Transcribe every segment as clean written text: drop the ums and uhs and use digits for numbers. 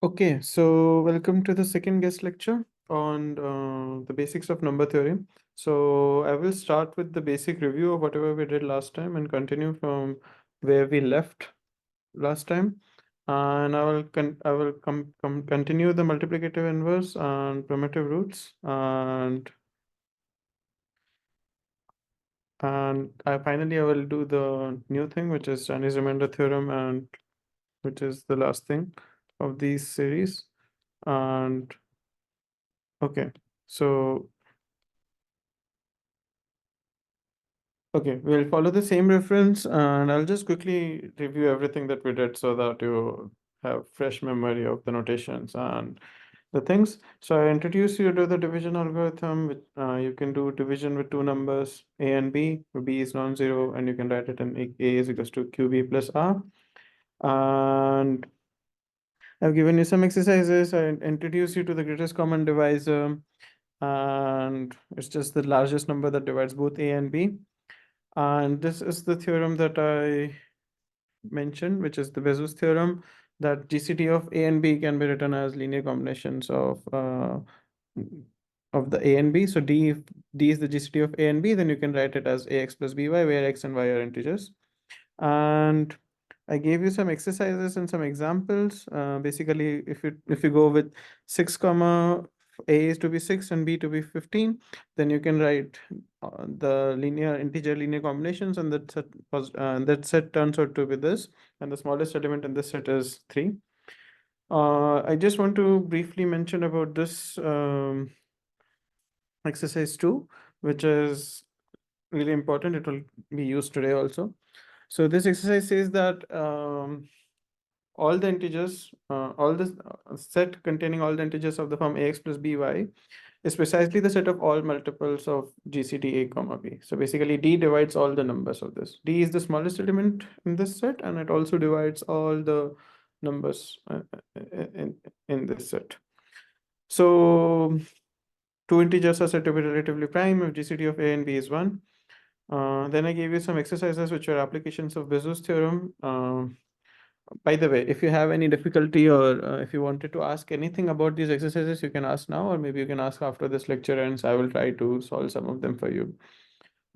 Okay, so welcome to the second guest lecture on the basics of number theory. So I will start with the basic review of whatever we did last time and continue from where we left last time. And I will continue the multiplicative inverse and primitive roots and finally I will do the new thing, which is Chinese remainder theorem, and which is the last thing of these series. And okay, so okay, we'll follow the same reference and I'll just quickly review everything that we did so that you have fresh memory of the notations and the things. So I introduce you to the division algorithm. You can do division with two numbers, A and B, where B is non-zero, and you can write it in A is equals to QB plus R. And I've given you some exercises. I introduce you to the greatest common divisor, and it's just the largest number that divides both A and B. And this is the theorem that I mentioned, which is the Bezo's theorem, that GCD of A and B can be written as linear combinations of the A and B. So if D is the GCD of A and B, then you can write it as AX plus BY, where X and Y are integers. And I gave you some exercises and some examples. Basically, if you go with 6 comma A is to be 6 and B to be 15, then you can write the integer linear combinations, and that set turns out to be this, and the smallest element in this set is 3. I just want to briefly mention about this exercise 2, which is really important. It will be used today also. So this exercise says that all the integers, all this set containing all the integers of the form ax plus by is precisely the set of all multiples of GCD A comma B. So basically D divides all the numbers of this. D is the smallest element in this set, and it also divides all the numbers in this set. So two integers are said to be relatively prime if GCD of A and B is 1. Then I gave you some exercises which are applications of Bezo's theorem. By the way, if you have any difficulty or if you wanted to ask anything about these exercises, you can ask now, or maybe you can ask after this lecture ends. I will try to solve some of them for you.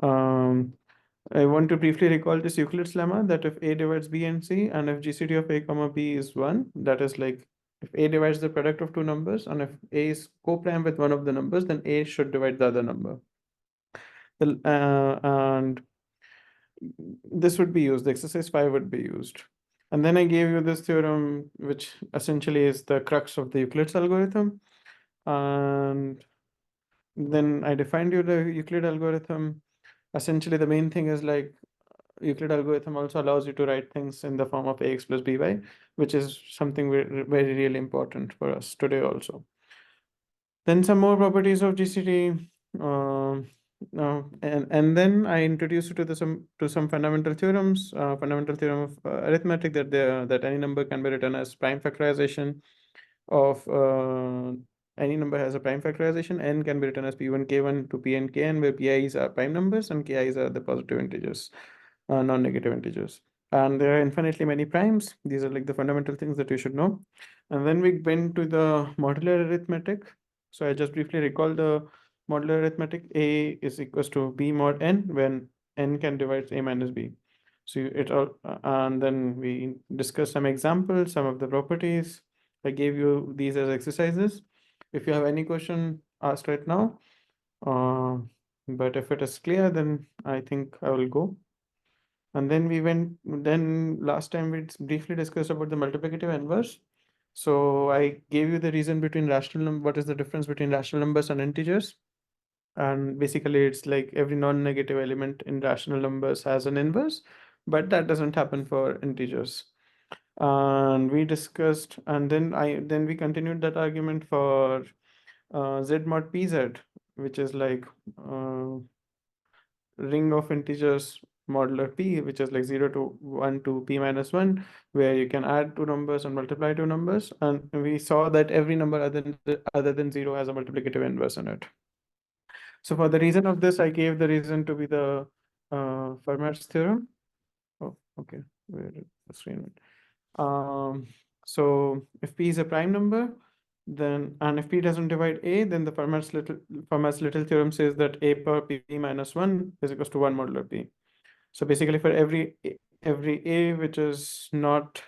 I want to briefly recall this Euclid's lemma that if A divides B and C, and if GCD of A comma B is 1, that is like if A divides the product of two numbers, and if A is co-prime with one of the numbers, then A should divide the other number. And this would be used, the exercise 5 would be used. And then I gave you this theorem, which essentially is the crux of the Euclid's algorithm. And then I defined you the Euclid algorithm. Essentially, the main thing is like Euclid algorithm also allows you to write things in the form of ax plus by, which is something very really important for us today also. Then some more properties of GCD. And then I introduced you to some fundamental theorems. Fundamental theorem of arithmetic, that any number can be written as prime factorization of any number has a prime factorization. N can be written as P1 K1 to Pn Kn, where Pi's are prime numbers and Ki's are the positive integers, non-negative integers. And there are infinitely many primes. These are like the fundamental things that you should know. And then we went to the modular arithmetic. So I just briefly recall the modular arithmetic. A is equals to B mod n when n can divide A minus B. So it all, and then we discussed some examples, some of the properties. I gave you these as exercises. If you have any question, ask right now. But if it is clear, then I think I will go. And then last time we briefly discussed about the multiplicative inverse. So I gave you the reason between what is the difference between rational numbers and integers. And basically it's like every non-negative element in rational numbers has an inverse, but that doesn't happen for integers. And we discussed, and then we continued that argument for Z mod PZ, which is like ring of integers modular P, which is like 0 to 1 to P minus 1, where you can add two numbers and multiply two numbers. And we saw that every number other than 0 has a multiplicative inverse in it. So for the reason of this, I gave the reason to be the Fermat's theorem. Oh, okay. Where did the screen went? So if P is a prime number, then, and if P doesn't divide A, then the Fermat's little theorem says that A power P minus 1 is equals to 1 modular P. So basically for every A which is not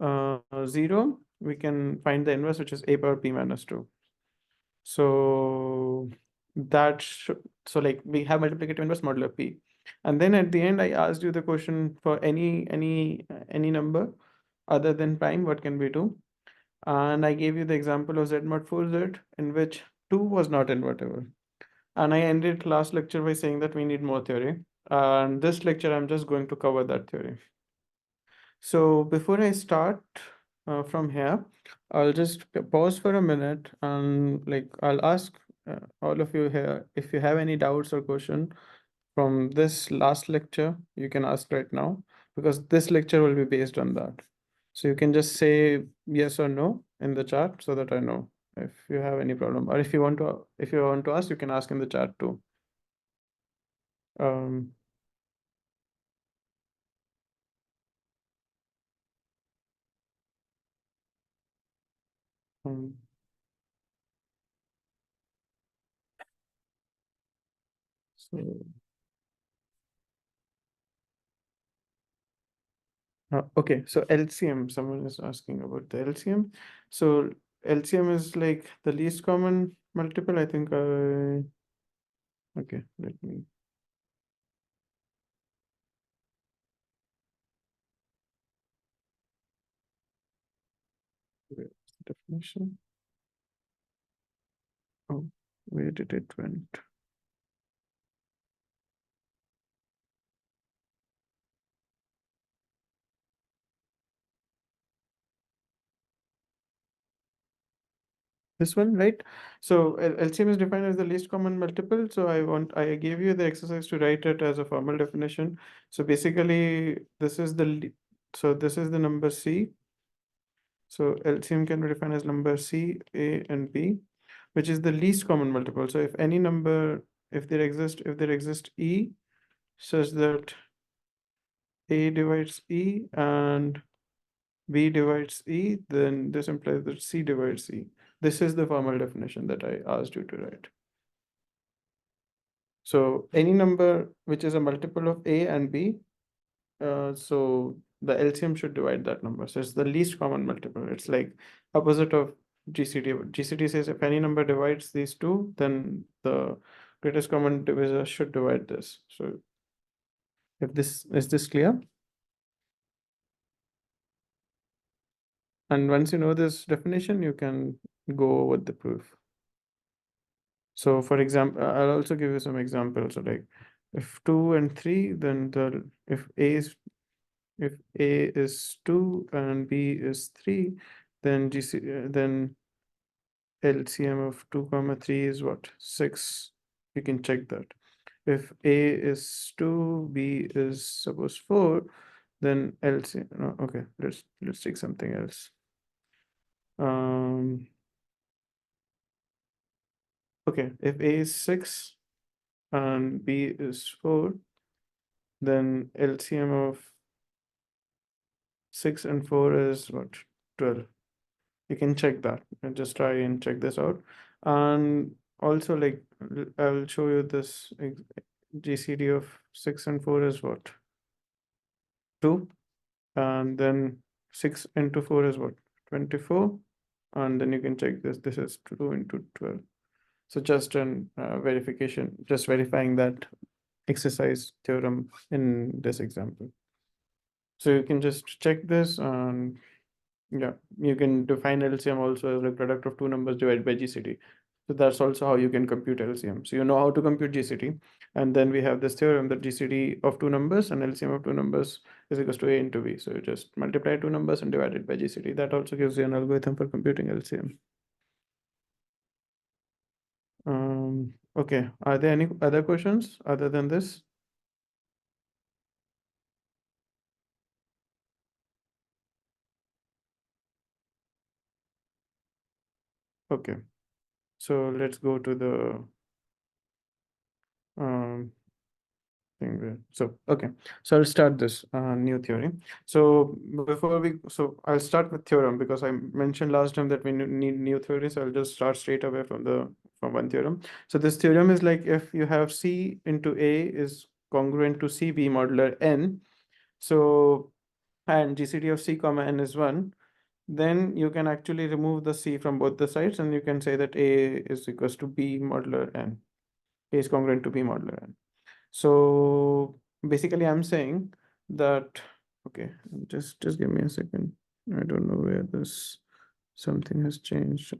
0, we can find the inverse, which is A power P minus 2. So that should, so like we have multiplicative inverse modular P. And then at the end, I asked you the question for any number other than prime, what can we do? And I gave you the example of Z mod 4Z in which 2 was not invertible. And I ended last lecture by saying that we need more theory. And this lecture, I'm just going to cover that theory. So before I start from here, I'll just pause for a minute and like I'll ask all of you here if you have any doubts or question from this last lecture, you can ask right now because this lecture will be based on that. So you can just say yes or no in the chat so that I know if you have any problem, or if you want to ask, you can ask in the chat too. Um, um, so okay, so LCM, someone is asking about the LCM. So LCM is like the least common multiple. I think okay, let me. Where's the definition? Oh, where did it went? This one, right? So LCM is defined as the least common multiple. So I gave you the exercise to write it as a formal definition. So basically, so this is the number C. So LCM can be defined as number C, A, and B, which is the least common multiple. So if any number, if there exists E such that A divides E and B divides E, then this implies that C divides E. This is the formal definition that I asked you to write. So any number which is a multiple of A and B, so the LCM should divide that number. So it's the least common multiple. It's like opposite of GCD. GCD says if any number divides these two, then the greatest common divisor should divide this. So if this is this clear? And once you know this definition, you can go with the proof. So for example, I'll also give you some examples. So like if 2 and 3, then if A is 2 and B is 3, then then LCM of 2 comma 3 is what? 6. You can check that. If A is 2, B is suppose 4, then LCM, no, okay, let's take something else. Okay, if A is 6 and B is 4, then LCM of 6 and 4 is what? 12. You can check that and just try and check this out. And also, like, I'll show you this GCD of 6 and 4 is what? 2. And then 6 into 4 is what? 24. And then you can check this. This is 2 into 12. So just an verification, just verifying that exercise theorem in this example. So you can just check this and yeah, you can define LCM also as the product of two numbers divided by GCD. So that's also how you can compute LCM. So you know how to compute GCD. And then we have this theorem that GCD of two numbers and LCM of two numbers is equals to A into B. So you just multiply two numbers and divide it by GCD. That also gives you an algorithm for computing LCM. Okay, are there any other questions other than this? Okay, so let's go to the thing there. So, okay. So I'll start this new theory. So I'll start with theorem because I mentioned last time that we need new theory. So I'll just start straight away from one theorem. So this theorem is like if you have C into A is congruent to CB modular N. So, and GCD of C comma N is 1, then you can actually remove the C from both the sides and you can say that A is equals to B modular N. A is congruent to B modular N. So basically I'm saying that, okay, just give me a second. I don't know where this, something has changed.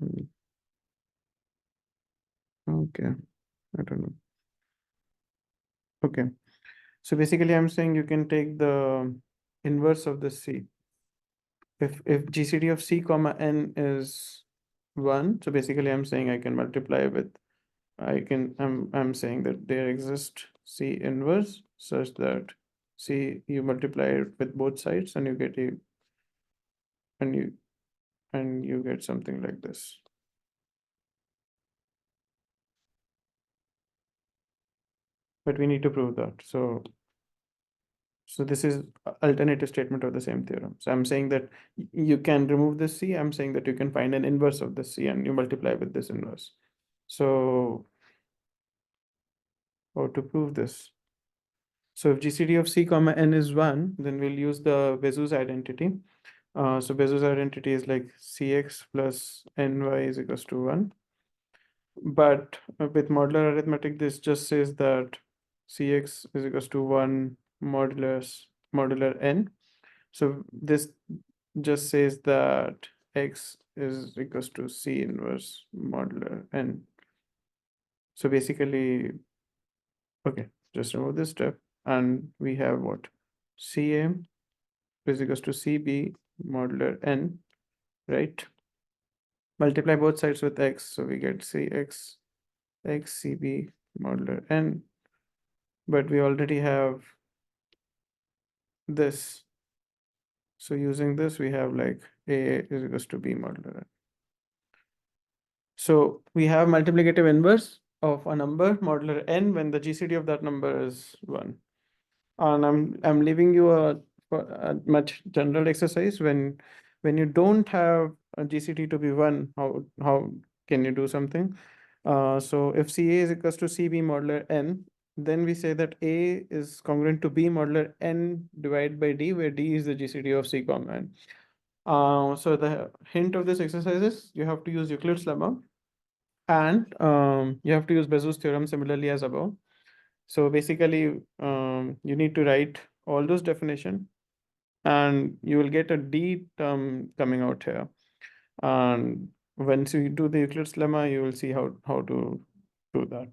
Okay, I don't know. Okay, so basically I'm saying you can take the inverse of the C. If GCD of C comma N is 1, so basically I'm saying I can multiply with, I'm saying that there exists C inverse such that C, you multiply it with both sides and you get a, and you get something like this. But we need to prove that. So this is alternative statement of the same theorem. So I'm saying that you can remove this C. I'm saying that you can find an inverse of the C and you multiply with this inverse. So how to prove this? So if GCD of C comma N is 1, then we'll use the Bezo's identity. So Bezo's identity is like Cx plus Ny is equals to 1. But with modular arithmetic, this just says that Cx is equals to 1 modular N. So this just says that X is equals to C inverse modular N. So basically, okay, just remove this step and we have what? Ca is equals to Cb modular N, right? Multiply both sides with X, so we get Cx X Cb modular N, but we already have this. So using this, we have like A is equals to B modular N. So we have multiplicative inverse of a number modular N when the GCD of that number is 1. And I'm leaving you a much general exercise. When you don't have a GCD to be 1, how can you do something? So if CA is equals to CB modular N, then we say that A is congruent to B modular N divided by D, where D is the GCD of C comma N. So the hint of this exercise is you have to use Euclid's lemma and you have to use Bezo's theorem similarly as above. So basically, you need to write all those definition and you will get a D term coming out here. And once you do the Euclid's lemma, you will see how to do that.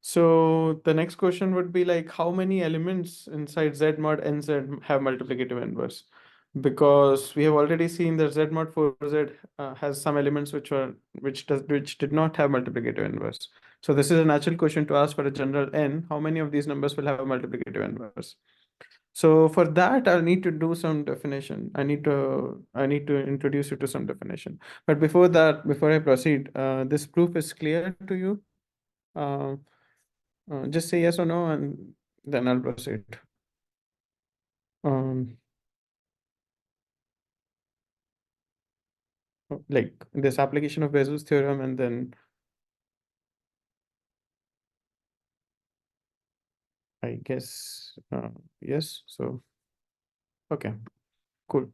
So the next question would be like, how many elements inside Z mod NZ have multiplicative inverse? Because we have already seen that Z mod 4Z has some elements which did not have multiplicative inverse. So this is a natural question to ask for a general N. How many of these numbers will have a multiplicative inverse? So for that, I'll need to do some definition. I need to introduce you to some definition. But before that, before I proceed, this proof is clear to you. Just say yes or no, and then I'll proceed. Um, like this application of Bezo's theorem, and then I guess yes. So okay, cool.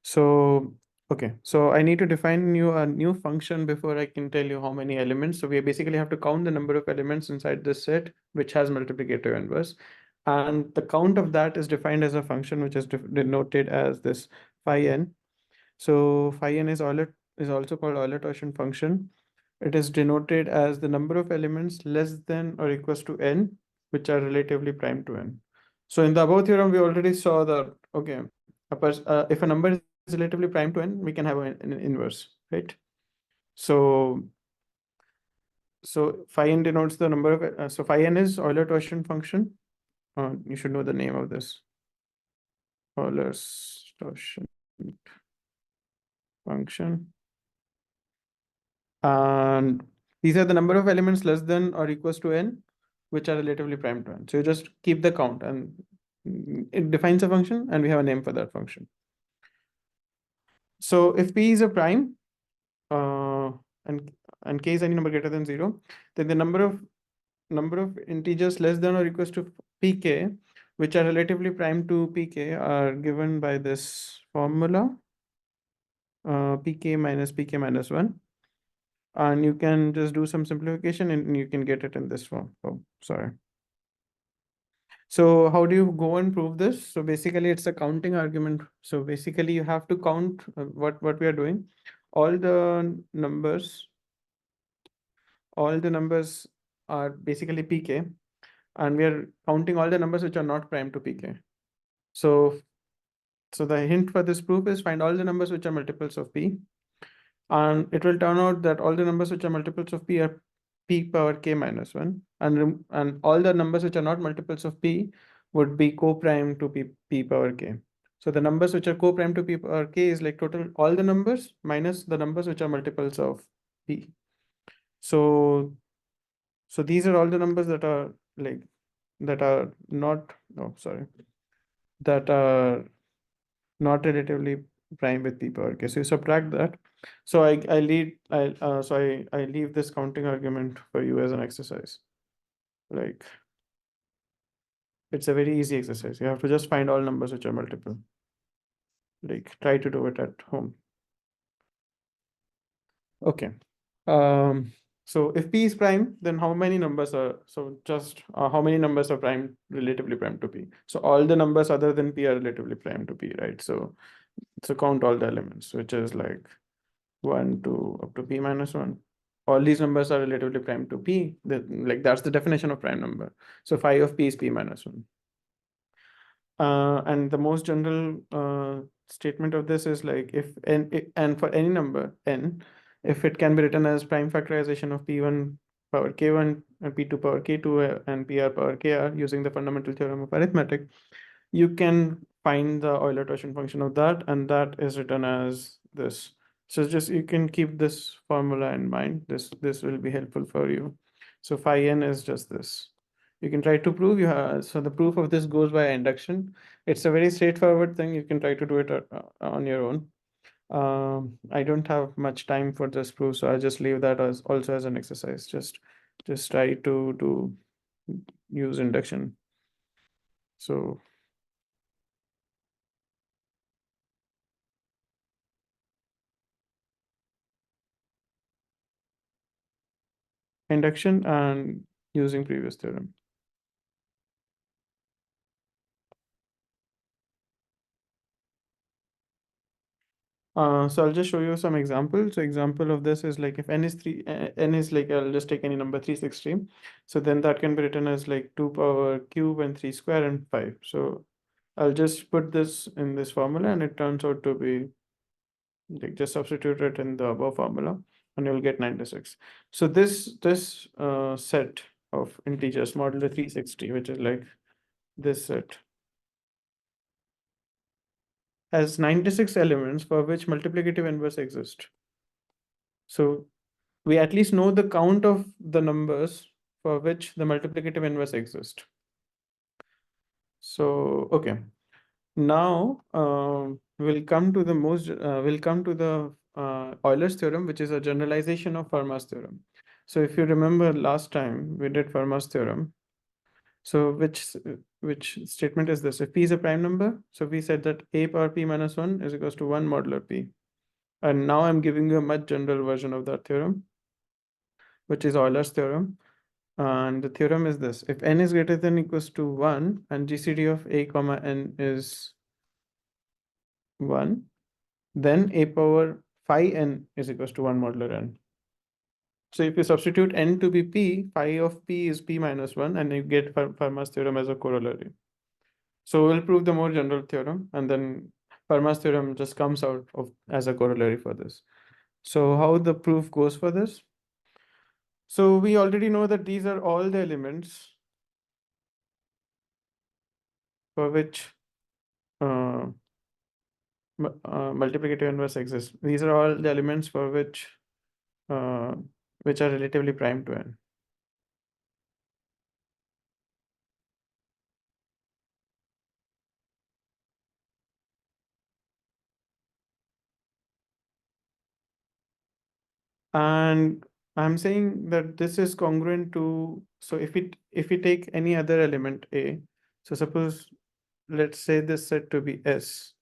So okay, so I need to define a new function before I can tell you how many elements. So we basically have to count the number of elements inside this set which has multiplicative inverse, and the count of that is defined as a function which is denoted as this phi n. So phi n is also called Euler-Torsion function. It is denoted as the number of elements less than or equals to n, which are relatively prime to n. So in the above theorem, we already saw that, okay, if a number is relatively prime to n, we can have an inverse, right? So phi n denotes the number of, so phi n is Euler-Torsion function. You should know the name of this. Euler-Torsion function. And these are the number of elements less than or equals to n. which are relatively prime to n. So you just keep the count, and it defines a function, and we have a name for that function. So if p is a prime, uh, and k is any number greater than 0, then the number of integers less than or equals to pk, which are relatively prime to pk, are given by this formula, pk minus 1. And you can just do some simplification and you can get it in this form. Oh, sorry. So how do you go and prove this? So basically it's a counting argument. So basically you have to count what we are doing. All the numbers are basically pk, and we are counting all the numbers which are not prime to pk. So the hint for this proof is find all the numbers which are multiples of p, and it will turn out that all the numbers which are multiples of p are p power k minus 1, and all the numbers which are not multiples of p would be co-prime to p power k. So the numbers which are co-prime to p power k is like total all the numbers minus the numbers which are multiples of p. So these are all the numbers that are not, oh sorry, that are not relatively prime with p power k. So you subtract that. So I leave this counting argument for you as an exercise. Like, it's a very easy exercise. You have to just find all numbers which are multiple. Like, try to do it at home. Okay. So if p is prime, then how many numbers are, how many numbers are prime, relatively prime to p? So all the numbers other than p are relatively prime to p, right? So count all the elements, which is like 1 to up to p minus 1. All these numbers are relatively prime to p. That's the definition of prime number. So phi of p is p minus 1. And the most general statement of this is like if n, and for any number n, if it can be written as prime factorization of p1 power k1 and p2 power k2 and pr power kr using the fundamental theorem of arithmetic, you can find the Euler-Torsion function of that, and that is written as this. So just you can keep this formula in mind. This will be helpful for you. So phi n is just this. You can try to prove you have, so the proof of this goes by induction. It's a very straightforward thing. You can try to do it on your own. I don't have much time for this proof, so I'll just leave that as also as an exercise. Just try to use induction. So induction and using previous theorem. So I'll just show you some examples. So example of this is like if n is 3, n is like, I'll just take any number 360. So then that can be written as like 2 power cube and 3 square and 5. So I'll just put this in this formula, and it turns out to be like, just substitute it in the above formula and you'll get 96. So this set of integers modulo 360, which is like this set, has 96 elements for which multiplicative inverse exists. So we at least know the count of the numbers for which the multiplicative inverse exists. So, okay. Now we'll come to the Euler's theorem, which is a generalization of Fermat's theorem. So if you remember last time we did Fermat's theorem. So which statement is this? If p is a prime number, so we said that a power p minus 1 is equals to 1 modular p. And now I'm giving you a much general version of that theorem, which is Euler's theorem. And the theorem is this: if n is greater than equals to 1 and GCD of a comma n is 1, then a power phi n is equals to 1 modular n. So if you substitute n to be p, phi of p is p minus 1, and you get Fermat's theorem as a corollary. So we'll prove the more general theorem, and then Fermat's theorem just comes out as a corollary for this. So how the proof goes for this? So we already know that these are all the elements for which multiplicative inverse exists. These are all the elements for which are relatively prime to n. And I'm saying that this is congruent to, so if we take any other element A, so suppose let's say this set to be S,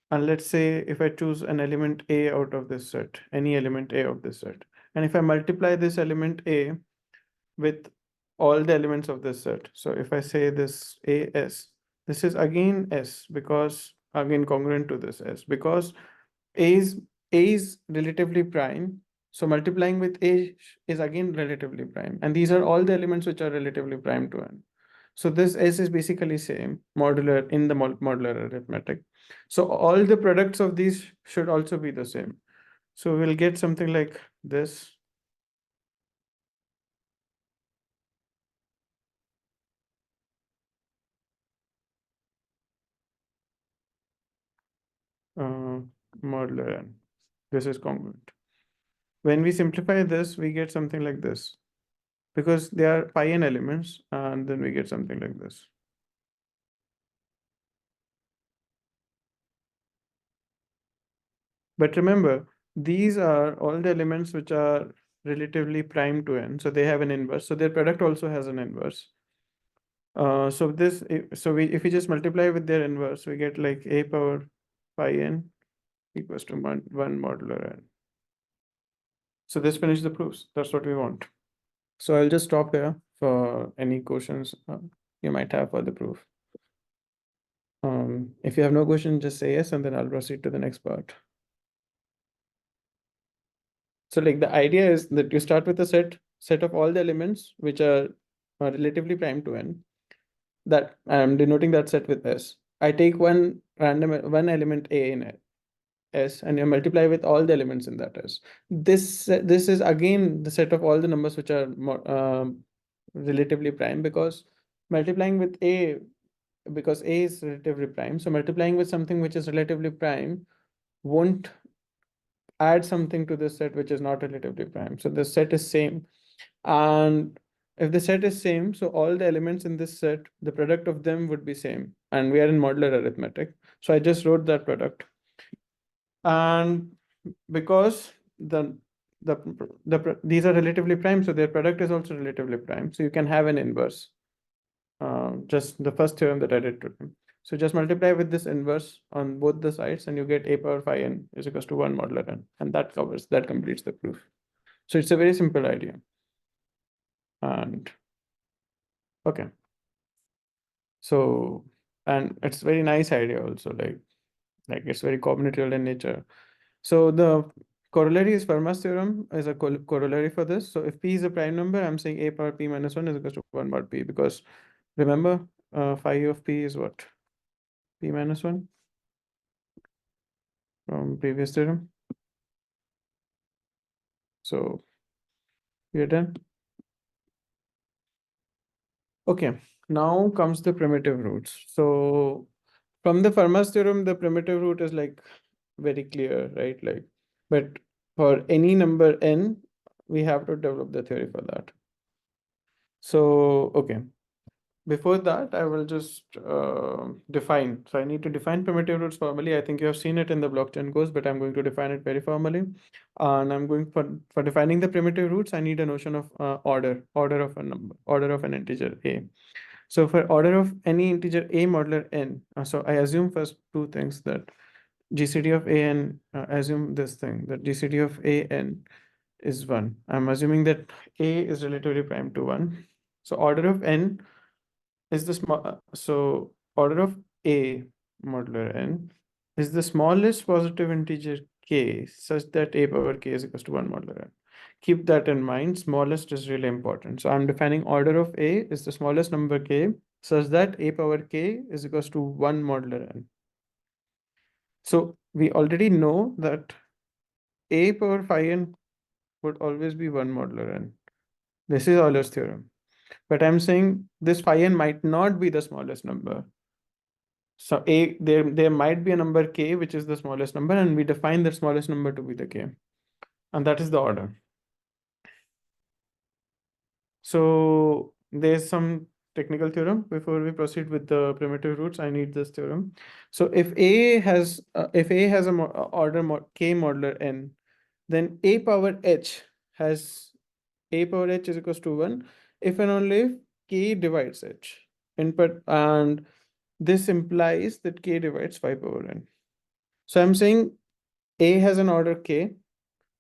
and let's say if I choose an element A out of this set, any element A of this set, and if I multiply this element A with all the elements of this set, so if I say this AS, this is again S, because again congruent to this S, because A is A is relatively prime. So multiplying with A is again relatively prime. And these are all the elements which are relatively prime to N. So this S is basically same modular in the modular arithmetic. So all the products of these should also be the same. So we'll get something like this. Uh, Modular N. This is congruent. When we simplify this, we get something like this, because they are pi n elements, and then we get something like this. But remember, these are all the elements which are relatively prime to n, so they have an inverse. So their product also has an inverse. So this, so we if we just multiply with their inverse, we get like a power pi n equals to one modular n. So this finishes the proofs. That's what we want. So I'll just stop here for any questions you might have for the proof. If you have no question, just say yes, and then I'll proceed to the next part. So like the idea is that you start with a set of all the elements which are relatively prime to n. That I'm denoting that set with S. I take one element A in S, and you multiply with all the elements in that S. This is again the set of all the numbers which are more, relatively prime, because multiplying with A, because A is relatively prime. So multiplying with something which is relatively prime won't add something to this set which is not relatively prime. So the set is same. And if the set is same, so all the elements in this set, the product of them would be same. And we are in modular arithmetic. So I just wrote that product. And because these are relatively prime, so their product is also relatively prime. So you can have an inverse. Just the first theorem that I did to them. So just multiply with this inverse on both the sides, and you get a power phi n is equals to 1 modular n. And that completes the proof. So it's a very simple idea. And okay. So, and it's very nice idea also, like it's very combinatorial in nature. So the corollary is Fermat's theorem is a corollary for this. So if p is a prime number, I'm saying a power p minus 1 is equals to 1 mod p, because remember, phi of p is what? P minus 1 from previous theorem. So we are done. Okay, now comes the primitive roots. So from the Fermat's theorem, the primitive root is like very clear, right? Like, but for any number n, we have to develop the theory for that. So, okay. Before that, I will just define. So I need to define primitive roots formally. I think you have seen it in the blockchain course, but I'm going to define it very formally. And I'm going for defining the primitive roots, I need a notion of order of a number, order of an integer a. So for order of any integer a modular n, so I assume first two things, that GCD of a n, assume this thing, that GCD of a n is 1. I'm assuming that a is relatively prime to 1. So order of n is the so order of a modular n is the smallest positive integer k, such that a power k is equals to 1 modular n. Keep that in mind. Smallest is really important. So I'm defining order of a is the smallest number k, such that a power k is equals to 1 modular n. So we already know that a power phi n would always be 1 modular n. This is Euler's theorem. But I'm saying this phi n might not be the smallest number. So there might be a number k, which is the smallest number, and we define the smallest number to be the k. And that is the order. So there's some technical theorem. Before we proceed with the primitive roots, I need this theorem. So if A has a order k modular n, then a power h has a power h is equals to 1 if and only if k divides h. And this implies that k divides 5 over n. So I'm saying a has an order k,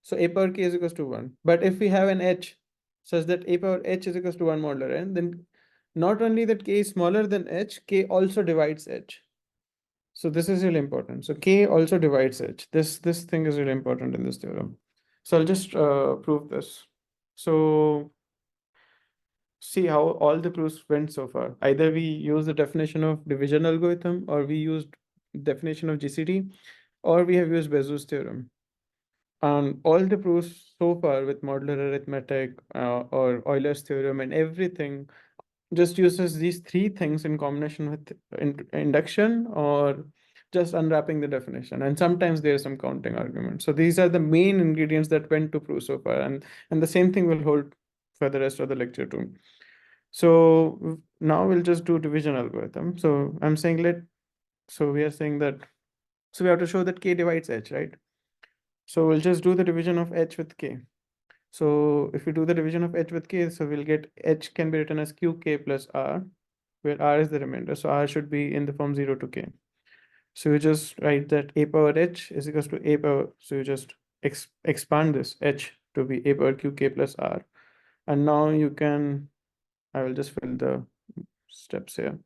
so a power k is equals to 1. But if we have an h such that a power h is equals to 1 modular n, then not only that k is smaller than h, k also divides h. So this is really important. So k also divides h. This thing is really important in this theorem. So I'll just prove this. So see how all the proofs went so far. Either we use the definition of division algorithm, or we used definition of GCD, or we have used Bezo's theorem. And all the proofs so far with modular arithmetic or Euler's theorem and everything just uses these three things in combination with induction or just unwrapping the definition. And sometimes there's some counting argument. So these are the main ingredients that went to prove so far. And the same thing will hold for the rest of the lecture too. So now we'll just do division algorithm. So I'm saying so we are saying that, so we have to show that k divides h, right? So we'll just do the division of h with k. So if we do the division of h with k, so we'll get h can be written as qk plus r, where r is the remainder. So r should be in the form 0 to k. So you just write that a power h is equals to a power, so you just expand this h to be a power qk plus r. And now you can, I will just fill the steps here.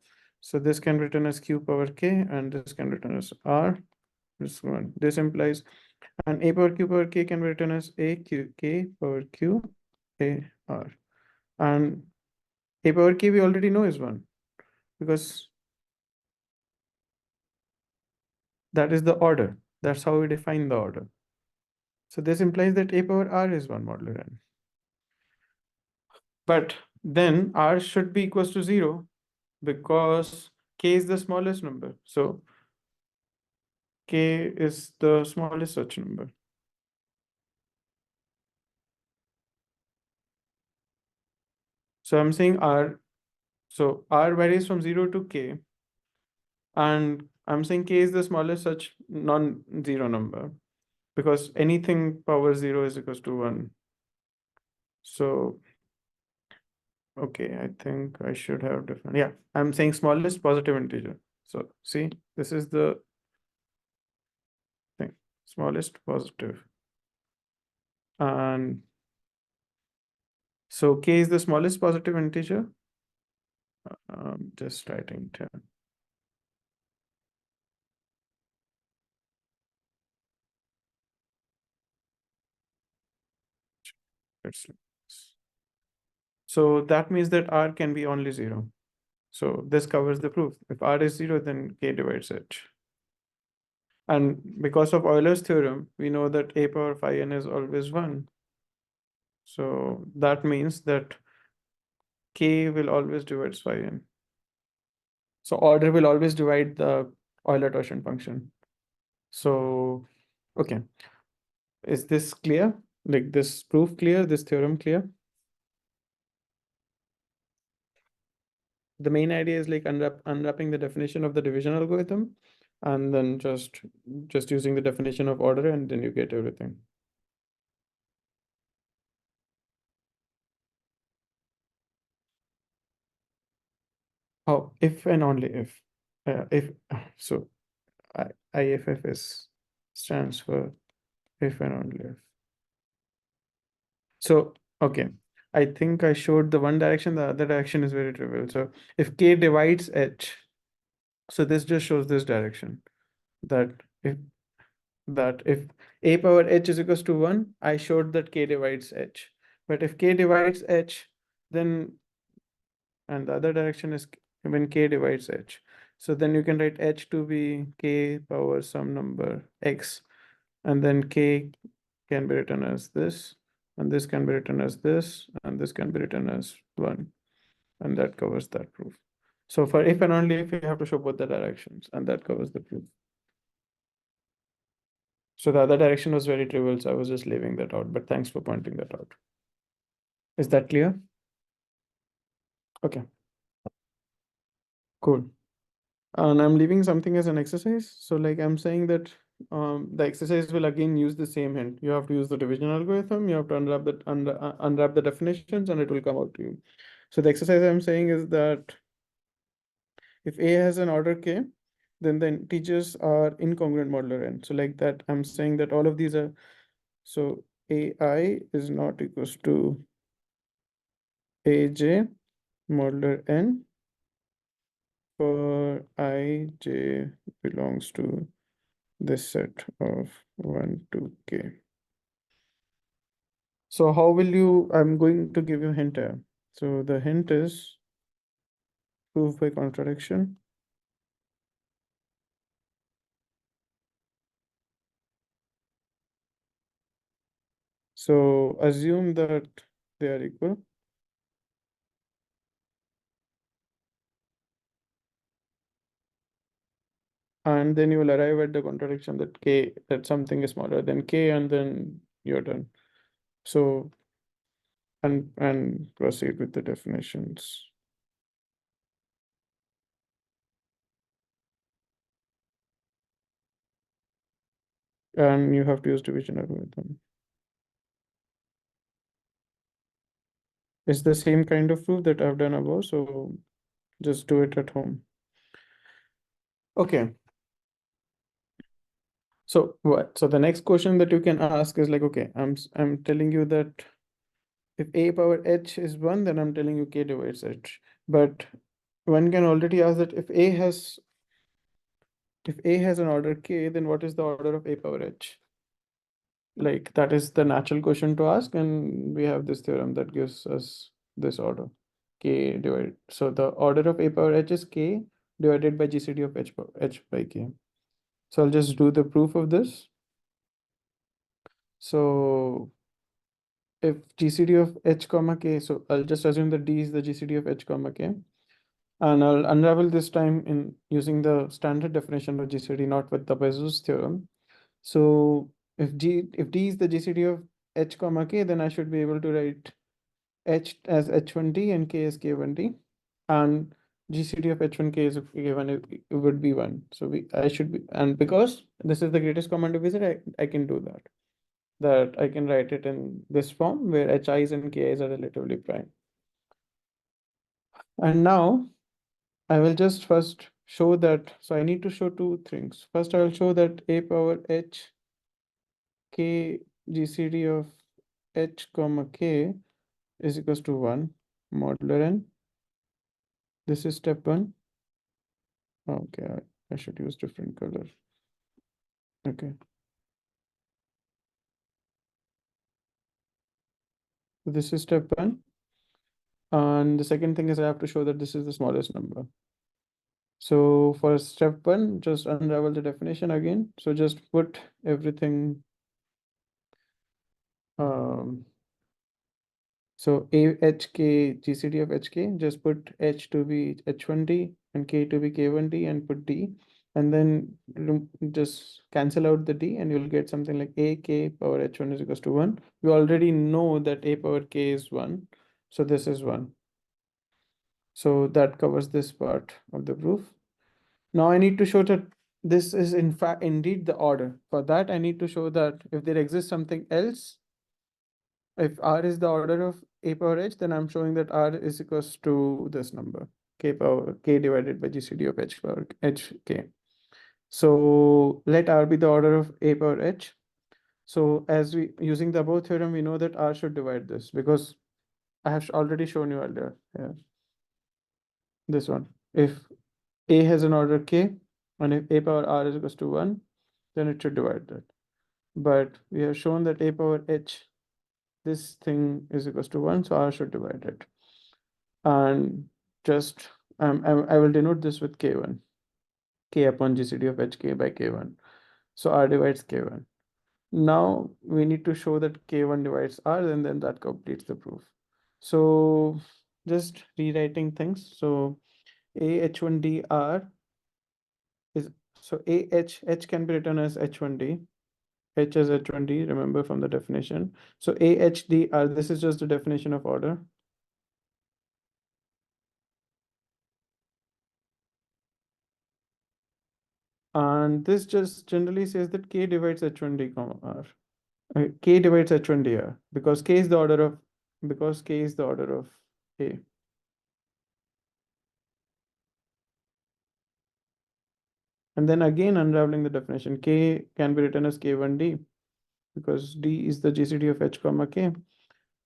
So this can be written as q power k, and this can be written as r. This implies, and a power q power k can be written as a q k power q a r. And a power k we already know is 1, because that is the order. That's how we define the order. So this implies that a power r is 1 modular n. But then r should be equals to 0 because k is the smallest number. So k is the smallest such number. So I'm saying r, so r varies from 0 to k, and I'm saying k is the smallest such non-zero number, because anything power 0 is equals to 1. So, okay, I think I should have different. Yeah, I'm saying smallest positive integer. So see, this is the thing, smallest positive. And so k is the smallest positive integer. Just writing 10. So that means that r can be only 0. So this covers the proof. If r is 0, then k divides h. And because of Euler's theorem, we know that a power phi n is always 1. So that means that k will always divide phi n. So order will always divide the Euler-Torsion function. So, okay. Is this clear? Like this proof clear, this theorem clear? The main idea is like unwrapping the definition of the division algorithm, and then just using the definition of order, and then you get everything. Oh, if and only if. If so, IFFS stands for if and only if. So, okay. I think I showed the one direction, the other direction is very trivial. So if k divides h, so this just shows this direction, that if a power h is equals to 1, I showed that k divides h. But if k divides h, then, and the other direction is when k divides h. So then you can write h to be k power some number x, and then k can be written as this, and this can be written as this, and this can be written as 1. And that covers that proof. So for if and only if, you have to show both the directions, and that covers the proof. So the other direction was very trivial, so I was just leaving that out, but thanks for pointing that out. Is that clear? Okay, cool. And I'm leaving something as an exercise. So like I'm saying that the exercise will again use the same hint. You have to use the division algorithm. You have to unwrap the definitions, and it will come out to you. So the exercise I'm saying is that if A has an order k, then the integers are incongruent modular n. So like that, I'm saying that all of these are, so AI is not equals to AJ modular n for IJ belongs to this set of 1 to k. So how will you, I'm going to give you a hint here. So the hint is proof by contradiction. So assume that they are equal. And then you will arrive at the contradiction that k, that something is smaller than k, and then you're done. So, and proceed with the definitions. And you have to use division algorithm. It's the same kind of proof that I've done above, so just do it at home. Okay. So what? So the next question that you can ask is like, okay, I'm telling you that if a power h is 1, then I'm telling you k divides h. But one can already ask that if a has an order k, then what is the order of a power h? Like that is the natural question to ask, and we have this theorem that gives us this order k divided. So the order of a power h is k divided by GCD of h by k. So I'll just do the proof of this. So if GCD of h comma k, so I'll just assume that D is the GCD of h comma k, and I'll unravel this time in using the standard definition of GCD, not with the Bezos theorem. So if D is the GCD of h comma k, then I should be able to write h as h1d and k as k1d, and GCD of h1k is given, it would be 1. So I should be, and because this is the greatest common divisor, I can do that I can write it in this form where HIs and KIs are relatively prime. And now I will just first show that, so I need to show two things. First, I will show that a power h k GCD of h comma k is equals to 1 modular n. This is step 1. Okay, I should use different color. Okay. So this is step 1. And the second thing is I have to show that this is the smallest number. So for step 1, just unravel the definition again. So just put everything. So AHK GCD of HK, just put H to be H1D and K to be K1D and put D. And then just cancel out the D and you'll get something like AK power H1 is equals to 1. We already know that A power K is 1. So this is 1. So that covers this part of the proof. Now I need to show that this is in fact indeed the order. For that, I need to show that if there exists something else, if R is the order of A power H, then I'm showing that R is equals to this number, K power K divided by GCD of H power HK. So let R be the order of A power H. So as we using the above theorem, we know that R should divide this because I have already shown you earlier. Yeah, this one. If A has an order K and if A power R is equals to 1, then it should divide that. But we have shown that A power H, this thing is equals to 1, so R should divide it. And just, I will denote this with K1, K upon GCD of HK by K1. So R divides K1. Now we need to show that K1 divides R, and then that completes the proof. So just rewriting things. So AH1DR is, so H can be written as H1D. H as H1D, remember from the definition. So AHDR, this is just the definition of order. And this just generally says that K divides H1D comma R. K divides H1D R because K is the order of A. And then again unraveling the definition, K can be written as K1D because D is the GCD of H comma K.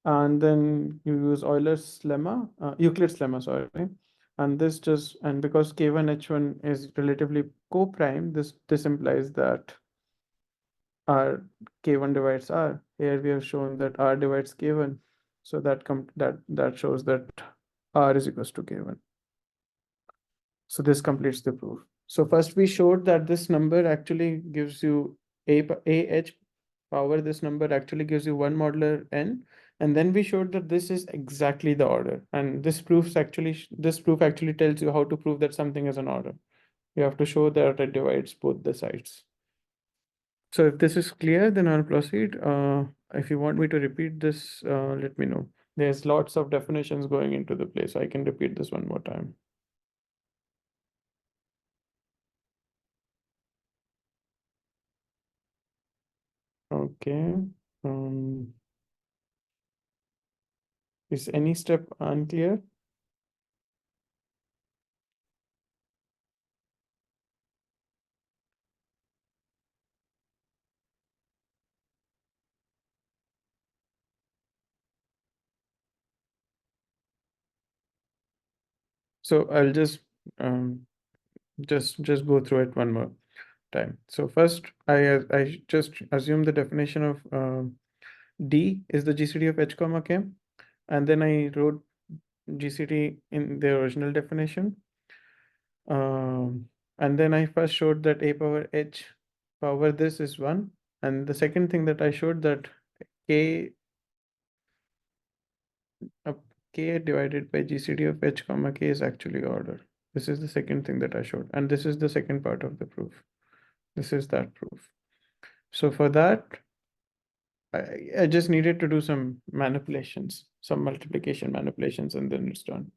And then you use Euler's lemma, Euclid's lemma, sorry. And this just, and because K1 H1 is relatively co-prime, this implies that R K1 divides R. Here we have shown that R divides K1. So that shows that R is equals to K1. So this completes the proof. So first we showed that this number actually gives you AH power, this number actually gives you 1 modular n. And then we showed that this is exactly the order. And this proof actually tells you how to prove that something is an order. You have to show that it divides both the sides. So if this is clear, then I'll proceed. If you want me to repeat this, let me know. There's lots of definitions going into the place. I can repeat this one more time. Okay. Is any step unclear? So I'll just go through it one more time. So first, I just assume the definition of D is the GCD of H comma K, and then I wrote GCD in the original definition. And then I first showed that A power H power this is 1. And the second thing that I showed that K K divided by GCD of H comma K is actually order. This is the second thing that I showed. And this is the second part of the proof. This is that proof. So for that, I just needed to do some manipulations, some multiplication manipulations, and then it's done.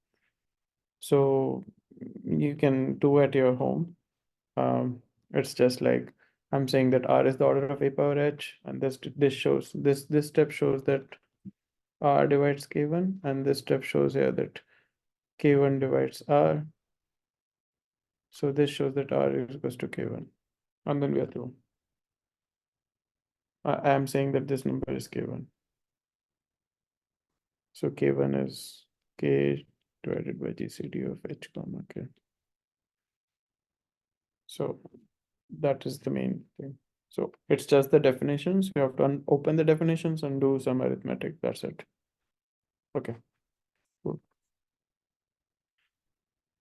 So you can do at your home. It's just like I'm saying that R is the order of A power H, and this step shows that R divides K1, and this step shows here that K1 divides R. So this shows that R is equals to K1, and then we are through. I am saying that this number is K1. So K1 is K divided by GCD of H comma K. So that is the main thing. So it's just the definitions. You have to open the definitions and do some arithmetic. That's it. Okay. Cool.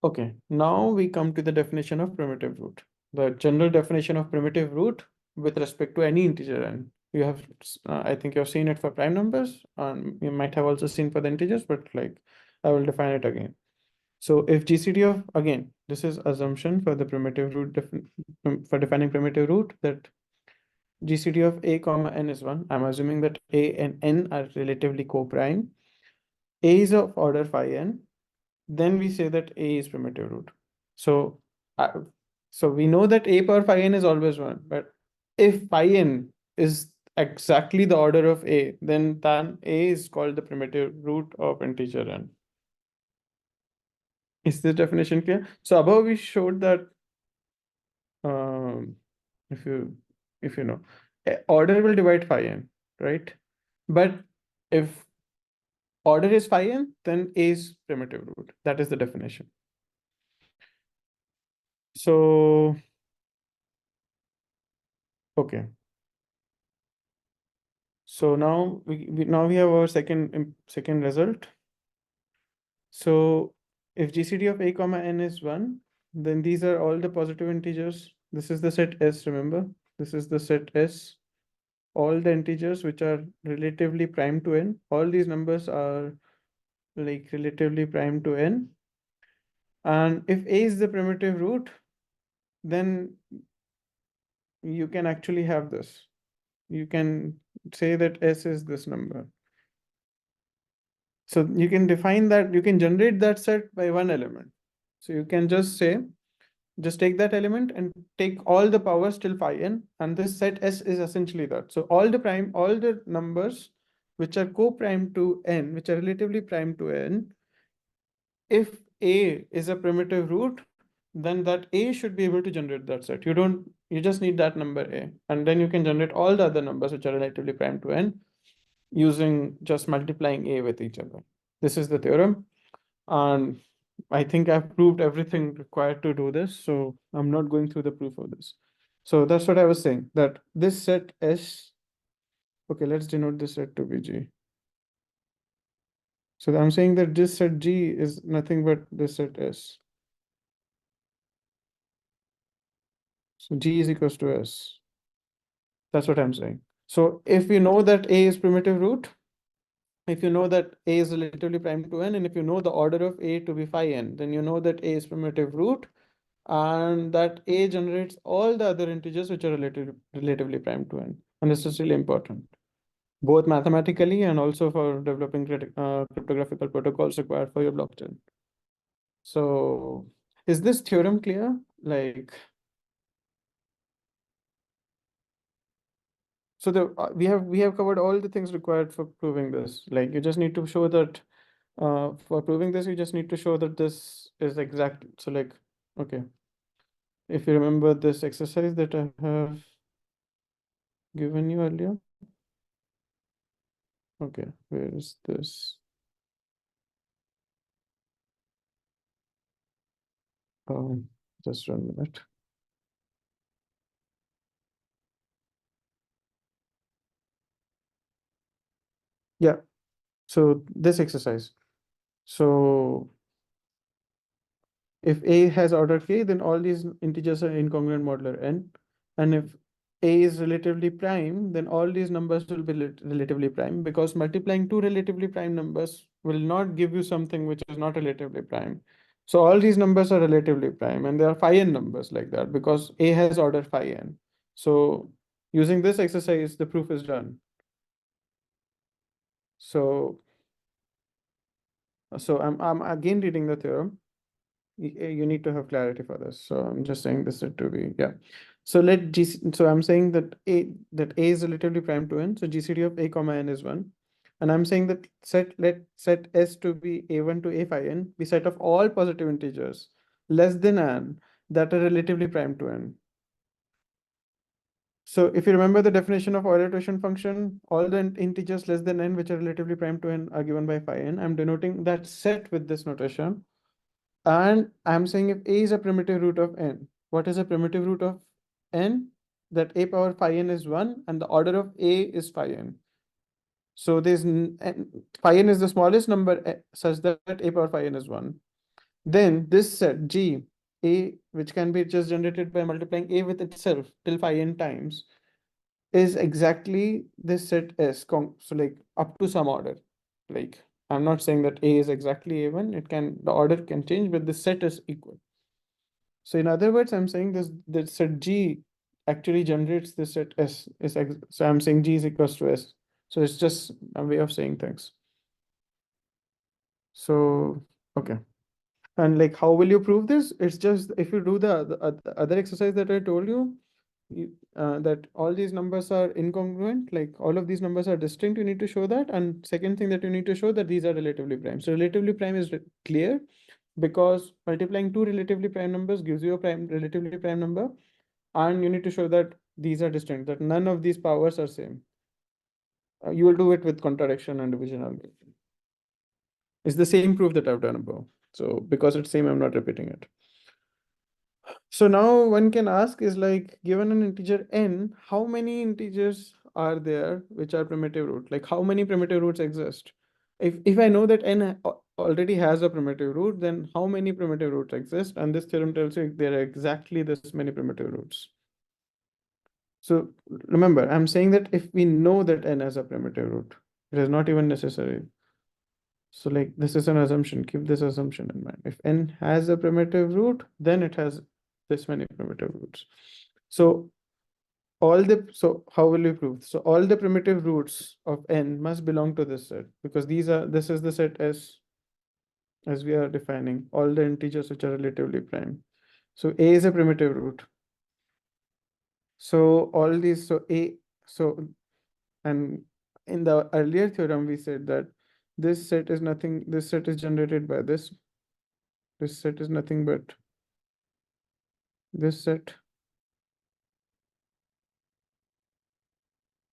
Okay. Now we come to the definition of primitive root. The general definition of primitive root with respect to any integer n. You have, I think you have seen it for prime numbers, and you might have also seen for the integers, but like I will define it again. So if GCD of, again, this is assumption for the primitive root, for defining primitive root, that GCD of A comma n is 1. I'm assuming that A and n are relatively co-prime. A is of order phi n. Then we say that A is primitive root. So, so we know that A power phi n is always 1. But if phi n is exactly the order of A, then A is called the primitive root of integer n. Is this definition clear? So above we showed that if you know, order will divide phi n, right? But if order is phi n, then A is primitive root. That is the definition. So, okay. So now we have our second result. So if GCD of A comma n is 1, then these are all the positive integers. This is the set S, remember? This is the set S. All the integers which are relatively prime to n. All these numbers are like relatively prime to n. And if A is the primitive root, then you can actually have this. You can say that S is this number. So you can define that, you can generate that set by one element. So you can just say just take that element and take all the powers till phi n, and this set S is essentially that. So all the numbers which are co-prime to n, which are relatively prime to n, if A is a primitive root, then that A should be able to generate that set. You just need that number A, and then you can generate all the other numbers which are relatively prime to n using just multiplying A with each other. This is the theorem. And I think I've proved everything required to do this, so I'm not going through the proof of this. So that's what I was saying, that this set S, okay, let's denote this set to be G. So I'm saying that this set G is nothing but this set S. So G is equals to S. That's what I'm saying. So if you know that A is primitive root, if you know that A is relatively prime to n, and if you know the order of A to be phi n, then you know that A is primitive root, and that A generates all the other integers which are relatively prime to n. And this is really important, both mathematically and also for developing cryptographical protocols required for your blockchain. So is this theorem clear? Like, so we have covered all the things required for proving this. Like, you just need to show that for proving this, you just need to show that this is exact. So like, okay, if you remember this exercise that I have given you earlier. Okay, where is this? Just 1 minute. Yeah, so this exercise. So if A has order k, then all these integers are incongruent modular n. And if A is relatively prime, then all these numbers will be relatively prime, because multiplying two relatively prime numbers will not give you something which is not relatively prime. So all these numbers are relatively prime, and there are phi n numbers like that because A has order phi n. So using this exercise, the proof is done. So I'm again reading the theorem. You need to have clarity for this. So I'm just saying this to be, yeah. So so I'm saying that A is relatively prime to n. So GCD of A comma n is 1. And I'm saying that let set S to be A1 to A phi n be set of all positive integers less than n that are relatively prime to n. So if you remember the definition of Euler tuition function, all the integers less than n which are relatively prime to n are given by phi n. I'm denoting that set with this notation. And I'm saying if A is a primitive root of n, what is a primitive root of n? That A power phi n is 1 and the order of A is phi n. So phi n is the smallest number such that A power phi n is 1. Then this set G, A, which can be just generated by multiplying A with itself till phi n times, is exactly this set S. So like up to some order. Like, I'm not saying that A is exactly A1. The order can change, but the set is equal. So in other words, I'm saying this set G actually generates this set S. So I'm saying G is equals to S. So it's just a way of saying things. So, okay. And like, how will you prove this? It's just if you do the other exercise that I told you, that all these numbers are incongruent, like all of these numbers are distinct, you need to show that. And second thing that you need to show that these are relatively prime. So relatively prime is clear because multiplying two relatively prime numbers gives you a relatively prime number. And you need to show that these are distinct, that none of these powers are same. You will do it with contradiction and division algorithm. It's the same proof that I've done above. So because it's same, I'm not repeating it. So now one can ask is like, given an integer n, how many integers are there which are primitive root? Like how many primitive roots exist? If I know that n already has a primitive root, then how many primitive roots exist? And this theorem tells you there are exactly this many primitive roots. So remember, I'm saying that if we know that n has a primitive root, it is not even necessary. So like this is an assumption, keep this assumption in mind. If n has a primitive root, then it has this many primitive roots. So so how will we prove? So all the primitive roots of n must belong to this set because this is the set S as we are defining all the integers which are relatively prime. So A is a primitive root. So all these, so A, so, and in the earlier theorem, we said that this set is nothing, this set is generated by this set is nothing but this set.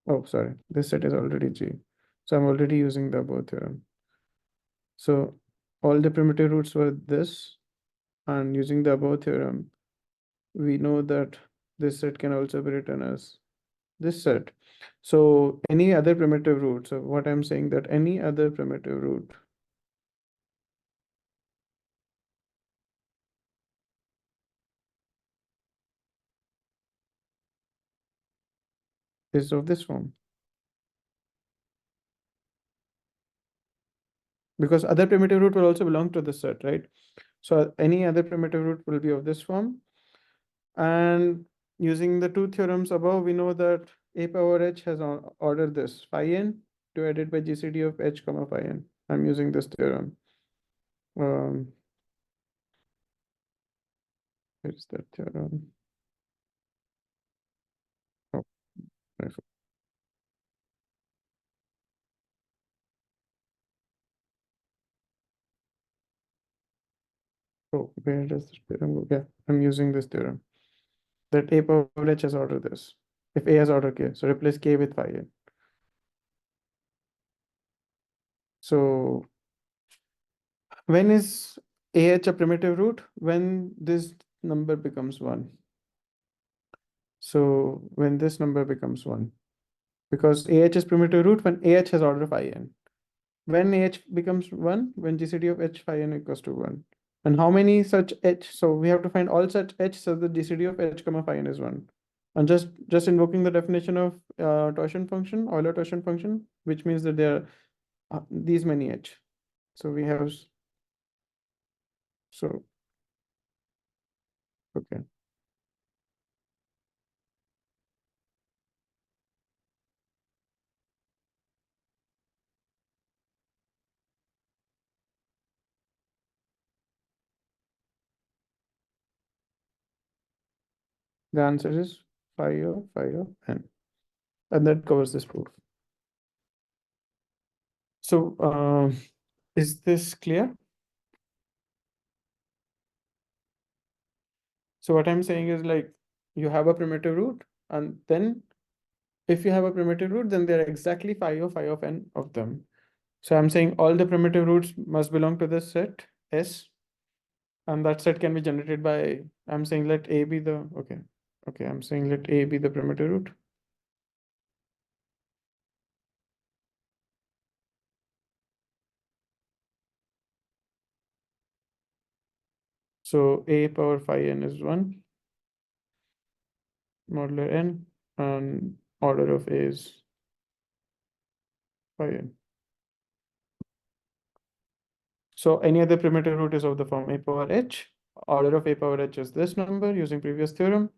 Oh, sorry, this set is already G. So I'm already using the above theorem. So all the primitive roots were this, and using the above theorem, we know that this set can also be written as this set. So any other primitive root, so what I'm saying that any other primitive root is of this form. Because other primitive root will also belong to this set, right? So any other primitive root will be of this form. And using the two theorems above, we know that a power h has ordered this phi n divided by GCD of h comma phi n. I'm using this theorem. Um, Where's that theorem? Oh, I oh, where does this theorem go? Yeah, I'm using this theorem. That a power h has ordered this. If a has order k, so replace k with phi n. So when is ah a primitive root? When this number becomes 1. So when this number becomes 1, because ah is primitive root when ah has order phi n. When ah becomes 1, when GCD of h phi n equals to 1. And how many such h? So we have to find all such h so the GCD of h comma phi n is 1. And just invoking the definition of torsion function, Euler torsion function, which means that there are these many h. So we have, so, okay. The answer is phi of n. And that covers this proof. So is this clear? So what I'm saying is like you have a primitive root, and then if you have a primitive root, then there are exactly phi of n of them. So I'm saying all the primitive roots must belong to this set S, and that set can be generated by, I'm saying let A be the, okay. Okay, I'm saying let A be the primitive root. So A power phi n is 1, modular n, and order of A is phi n. So any other primitive root is of the form a power h. Order of a power h is this number using previous theorem.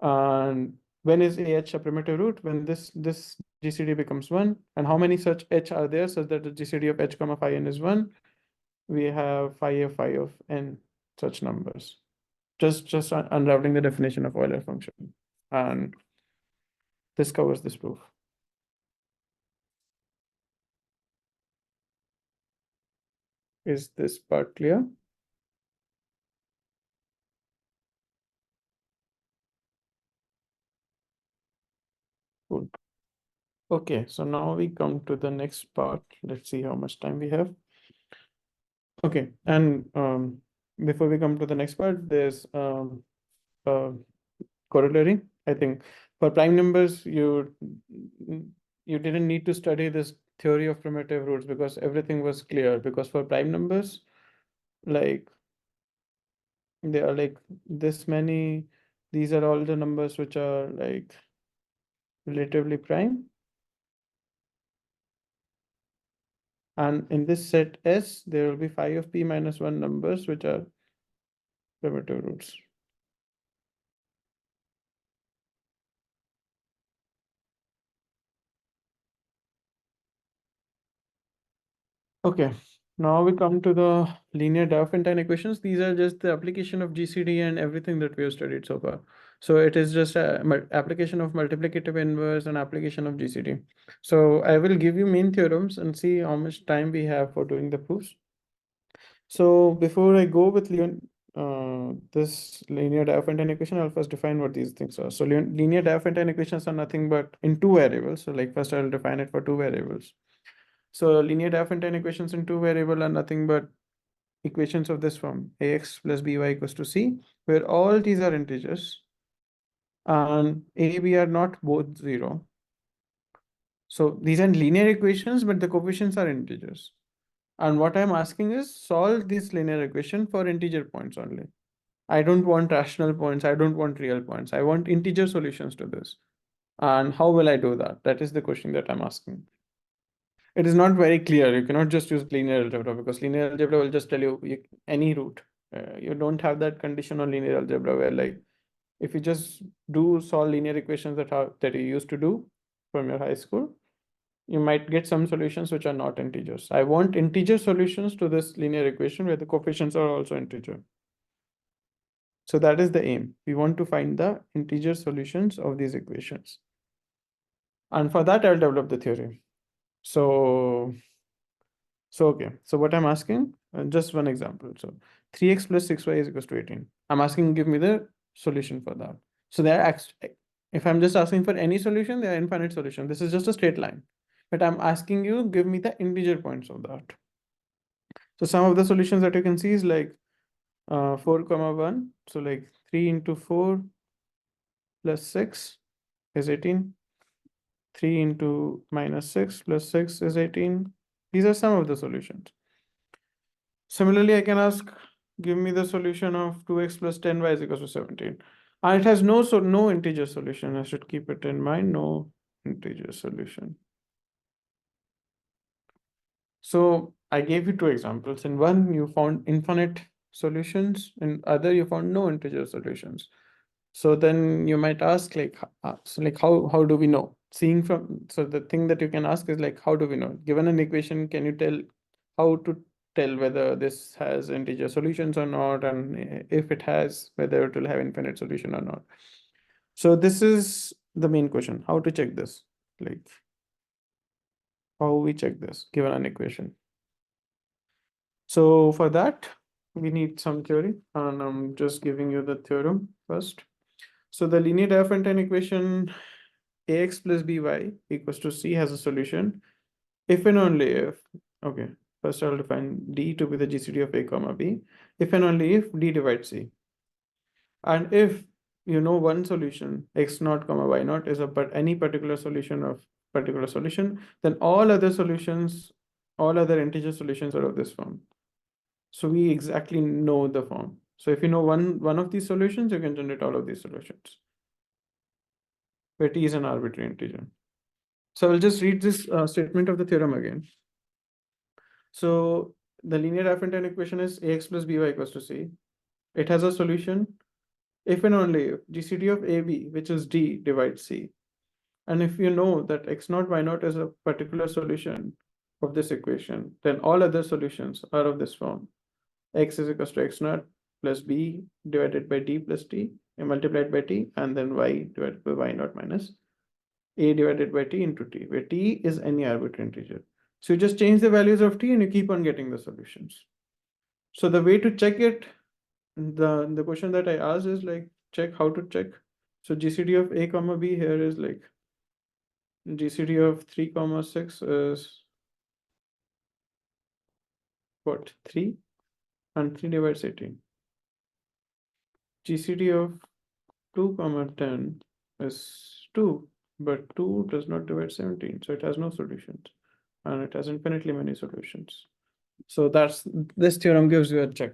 And when is ah a primitive root? When this GCD becomes 1. And how many such h are there such that the GCD of h comma phi n is 1? We have phi of n such numbers. Just unraveling the definition of Euler function. And this covers this proof. Is this part clear? Good. Okay, so now we come to the next part. Let's see how much time we have. Okay, and before we come to the next part, there's a corollary. I think for prime numbers, you didn't need to study this theory of primitive roots because everything was clear. Because for prime numbers, like they are like this many, these are all the numbers which are like relatively prime. And in this set S, there will be phi of p minus 1 numbers which are primitive roots. Okay, Now we come to the linear Diophantine equations. These are just the application of GCD and everything that we have studied so far. So it is just a application of multiplicative inverse and application of GCD. So I will give you main theorems and see how much time we have for doing the proofs. So before I go with this linear Diophantine equation, I'll first define what these things are. So linear Diophantine equations are nothing but in two variables. So like first I'll define it for two variables. So linear Diophantine equations in two variable are nothing but equations of this form: ax plus by equals to c, where all these are integers and a, b are not both zero. So these are linear equations, but the coefficients are integers. And what I'm asking is solve this linear equation for integer points only. I don't want rational points. I don't want real points. I want integer solutions to this. And how will I do that? That is the question that I'm asking. It is not very clear. You cannot just use linear algebra because linear algebra will just tell you, any root. You don't have that condition on linear algebra where like if you just do solve linear equations that you used to do from your high school, you might get some solutions which are not integers. I want integer solutions to this linear equation where the coefficients are also integer. So that is the aim. We want to find the integer solutions of these equations. And for that, I'll develop the theory. So okay. So what I'm asking, just one example. So 3x plus 6y is equals to 18. I'm asking, give me the solution for that. So if I'm just asking for any solution, they are infinite solution. This is just a straight line. But I'm asking you, give me the integer points of that. So some of the solutions that you can see is like 4 comma 1. So like 3 into 4 plus 6 is 18. 3 into minus 6 plus 6 is 18. These are some of the solutions. Similarly, I can ask, give me the solution of 2x plus 10y is equals to 17. And it has no integer solution. I should keep it in mind, no integer solution. So I gave you two examples. In one, you found infinite solutions. In other, you found no integer solutions. So then you might ask how do we know? So the thing that you can ask is like, how do we know? Given an equation, can you tell how to tell whether this has integer solutions or not? And if it has, whether it will have infinite solution or not. So this is the main question, how to check this? Like how we check this given an equation. So for that, we need some theory, and I'm just giving you the theorem first. So the linear Diophantine equation ax plus by equals to c has a solution if and only if, okay, first I'll define D to be the GCD of a comma b, if and only if D divides c. And if you know one solution, x naught comma y naught is any particular solution of particular solution, then all other solutions, all other integer solutions are of this form. So we exactly know the form. So if you know one of these solutions, you can generate all of these solutions, where t is an arbitrary integer. So I'll just read this statement of the theorem again. So the linear Diophantine equation is ax plus by equals to c. It has a solution if and only if GCD of AB, which is D, divides C. And if you know that x naught y naught is a particular solution of this equation, then all other solutions are of this form. X is equals to x naught plus b divided by d plus t and multiplied by t, and then y divided by y naught minus a divided by t into t, where t is any arbitrary integer. So you just change the values of t and you keep on getting the solutions. So the way to check it, the question that I asked is like, check how to check. So GCD of a comma b here is like GCD of 3 comma 6 is what, 3, and 3 divides 18. GCD of 2 comma 10 is 2, but 2 does not divide 17, so it has no solutions, and it has infinitely many solutions. So this theorem gives you a check.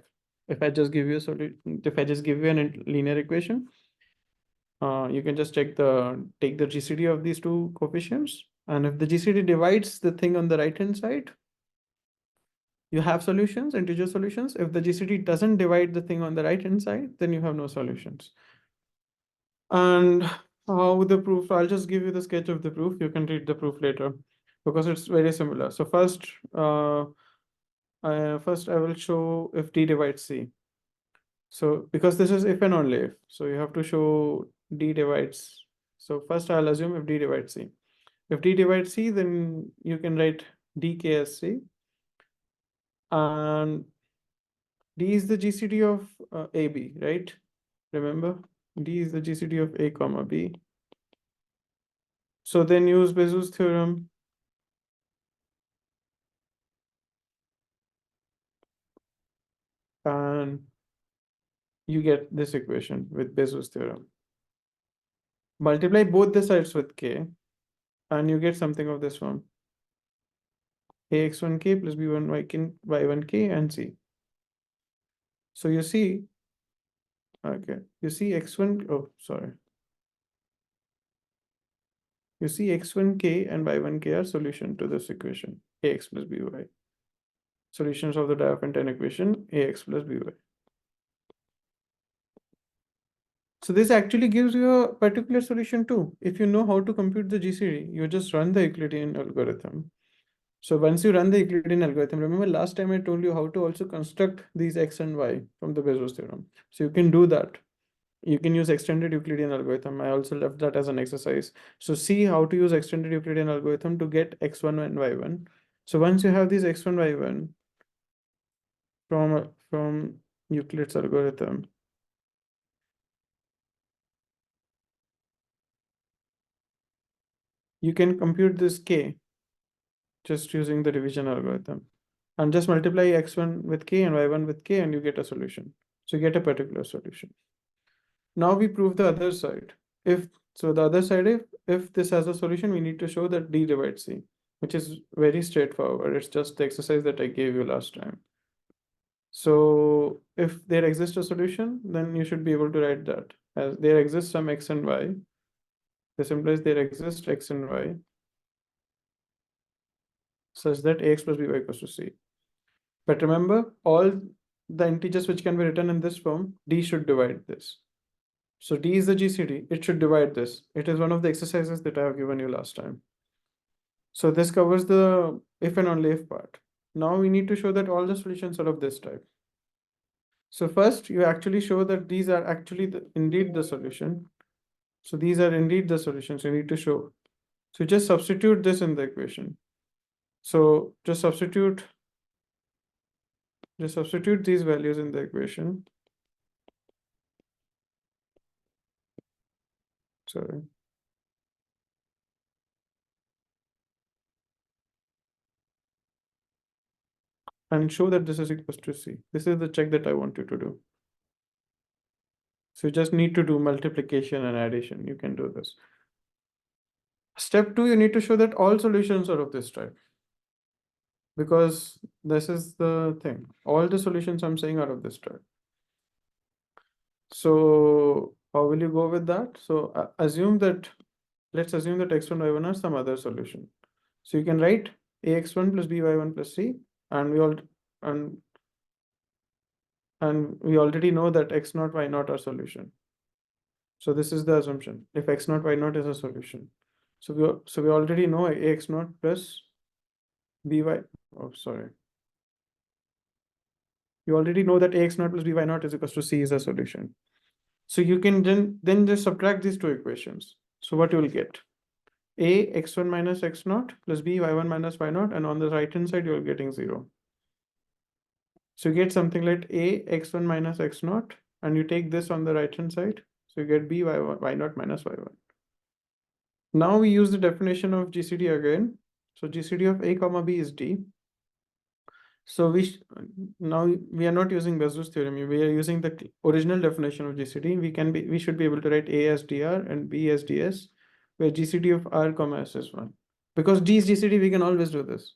If I just give you a linear equation, you can just take the GCD of these two coefficients, and if the GCD divides the thing on the right hand side, you have solutions, integer solutions. If the GCD doesn't divide the thing on the right hand side, then you have no solutions. And with the proof, I'll just give you the sketch of the proof. You can read the proof later because it's very similar. So first, First I will show if D divides C. So because this is if and only if, so you have to show D divides. So first I'll assume if D divides C. If D divides C, then you can write dk as C. And D is the GCD of AB, right? Remember, D is the GCD of A comma B. So then use Bezo's theorem. And you get this equation with Bezo's theorem. Multiply both the sides with K, and you get something of this form. ax1k plus y1k and C. So you see, okay, you see x1, oh, sorry. You see x1k and y1k are solution to this equation, ax plus by. Solutions of the Diophantine equation, ax plus by. So this actually gives you a particular solution too. If you know how to compute the GCD, you just run the Euclidean algorithm. So once you run the Euclidean algorithm, remember last time I told you how to also construct these x and y from the Bezo's theorem. So you can do that. You can use extended Euclidean algorithm. I also left that as an exercise. So see how to use extended Euclidean algorithm to get x1 and y1. So once you have these x1, y1 from Euclid's algorithm, you can compute this k just using the division algorithm. And just multiply x1 with k and y1 with k and you get a solution. So you get a particular solution. Now we prove the other side. If so, the other side, if this has a solution, we need to show that D divides C, which is very straightforward. It's just the exercise that I gave you last time. So if there exists a solution, then you should be able to write that as there exists some x and y. This implies there exists x and y such that ax plus by equals to C. But remember, all the integers which can be written in this form, D should divide this. So D is the GCD, it should divide this. It is one of the exercises that I have given you last time. So this covers the if and only if part. Now we need to show that all the solutions are of this type. So first you actually show that these are actually indeed the solution. So these are indeed the solutions you need to show. So just substitute this in the equation. So just substitute these values in the equation. Sorry. And show that this is equals to C. This is the check that I want you to do. So you just need to do multiplication and addition. You can do this. Step 2, you need to show that all solutions are of this type. Because this is the thing. All the solutions I'm saying are of this type. So how will you go with that? So let's assume that x1, y1 are some other solution. So you can write ax1 plus by1 plus c, and we already know that x naught, y naught are solution. So this is the assumption. If x naught, y naught is a solution. So we already know ax naught plus by. Oh, sorry. You already know that ax naught plus by naught is equals to c is a solution. So you can then just subtract these two equations. So what you will get? A x1 minus x naught plus b y1 minus y naught, and on the right hand side you're getting 0. So you get something like a x1 minus x naught, and you take this on the right hand side. So you get b y naught minus y1. Now we use the definition of GCD again. So GCD of a comma b is D. So now we are not using Bezo's theorem. We are using the original definition of GCD. We should be able to write A as dr and B as ds, where GCD of r comma s is 1. Because D is GCD, we can always do this.